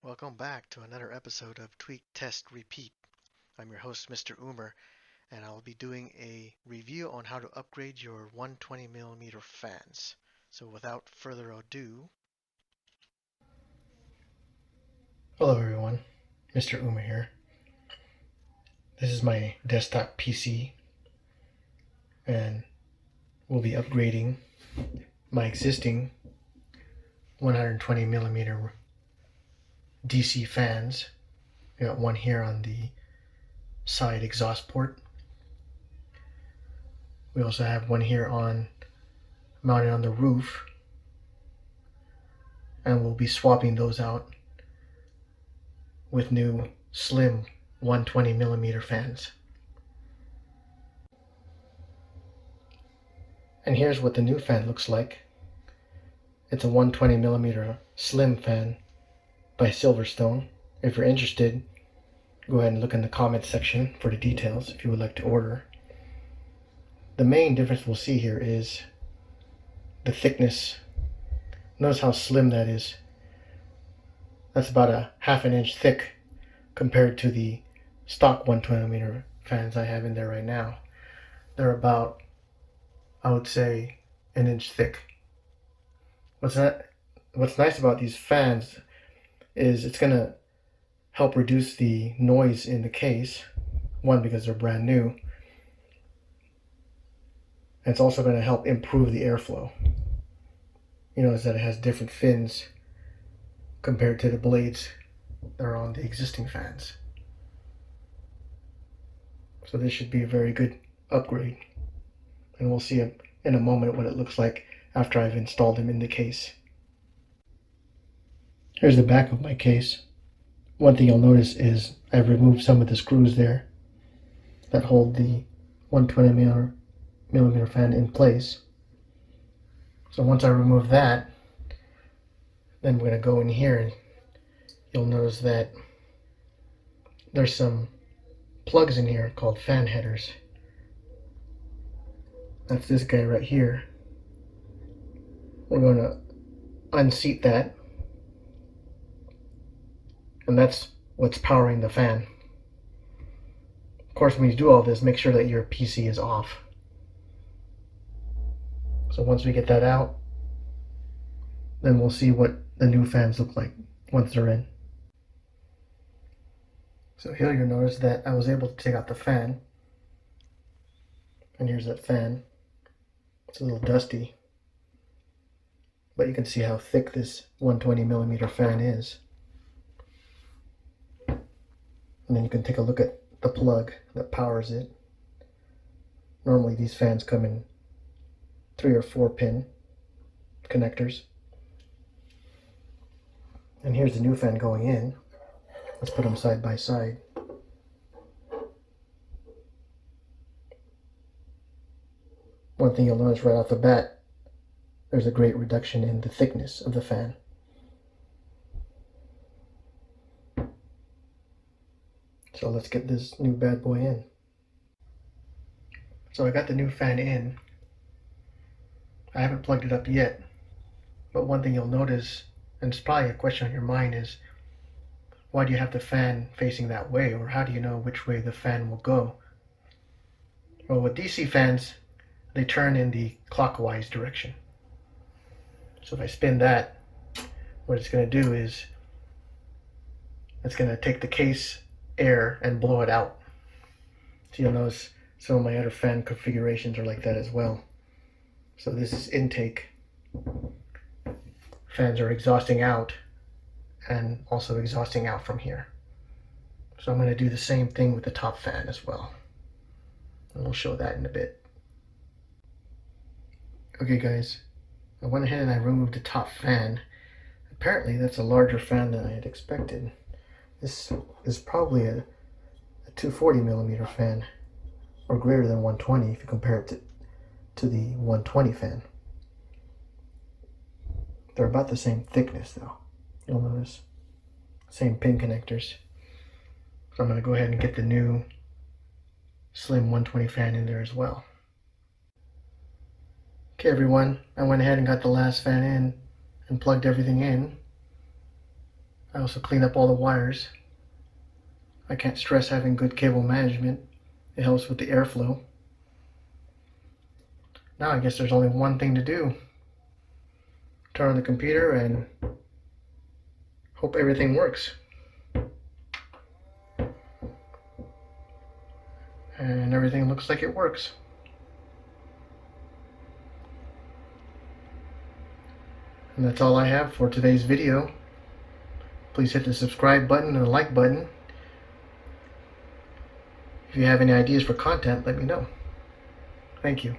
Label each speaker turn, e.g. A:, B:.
A: Welcome back to another episode of Tweak.Test.Repeat. I'm your host, Mr. Umer, and I'll be doing a review on how to upgrade your 120mm fans. So without further ado...
B: Hello everyone, Mr. Umer here. This is my desktop PC, and we'll be upgrading my existing 120mm DC fans. I got one here on the side exhaust port. We also have one here mounted on the roof, and we'll be swapping those out with new slim 120mm fans. And here's what the new fan looks like. It's a 120mm slim fan by Silverstone. If you're interested, go ahead and look in the comments section for the details if you would like to order. The main difference we'll see here is the thickness. Notice how slim that is. That's about a ½ inch thick compared to the stock 120mm fans I have in there right now. They're about, I would say, an inch thick. What's nice about these fans is it's going to help reduce the noise in the case. One, because they're brand new. And it's also going to help improve the airflow. You notice that it has different fins compared to the blades that are on the existing fans. So this should be a very good upgrade. And we'll see in a moment what it looks like after I've installed them in the case. Here's the back of my case. One thing you'll notice is I've removed some of the screws there that hold the 120mm fan in place. So once I remove that, then we're going to go in here and you'll notice that there's some plugs in here called fan headers. That's this guy right here. We're going to unseat that. And that's what's powering the fan. Of course, when you do all this, make sure that your PC is off. So once we get that out, then we'll see what the new fans look like once they're in. So here you'll notice that I was able to take out the fan. And here's that fan. It's a little dusty, but you can see how thick this 120mm fan is. And then you can take a look at the plug that powers it. Normally these fans come in 3 or 4 pin connectors. And here's the new fan going in. Let's put them side by side. One thing you'll notice right off the bat, there's a great reduction in the thickness of the fan. So let's get this new bad boy in. So I got the new fan in. I haven't plugged it up yet, but one thing you'll notice, and it's probably a question on your mind, is why do you have the fan facing that way, or how do you know which way the fan will go? Well, with DC fans, they turn in the clockwise direction. So if I spin that, what it's going to do is it's going to take the case air and blow it out. So you'll notice some of my other fan configurations are like that as well. So this is intake. Fans are exhausting out and also exhausting out from here. So I'm going to do the same thing with the top fan as well. And we'll show that in a bit. Okay guys, I went ahead and I removed the top fan. Apparently that's a larger fan than I had expected. This is probably a 240mm fan, or greater than 120 if you compare it to the 120 fan. They're about the same thickness though, you'll notice. Same pin connectors. So I'm going to go ahead and get the new slim 120 fan in there as well. Okay everyone, I went ahead and got the last fan in and plugged everything in. I also clean up all the wires. I can't stress having good cable management. It helps with the airflow. Now I guess there's only one thing to do. Turn on the computer and hope everything works. And everything looks like it works. And that's all I have for today's video. Please hit the subscribe button and the like button. If you have any ideas for content, let me know. Thank you.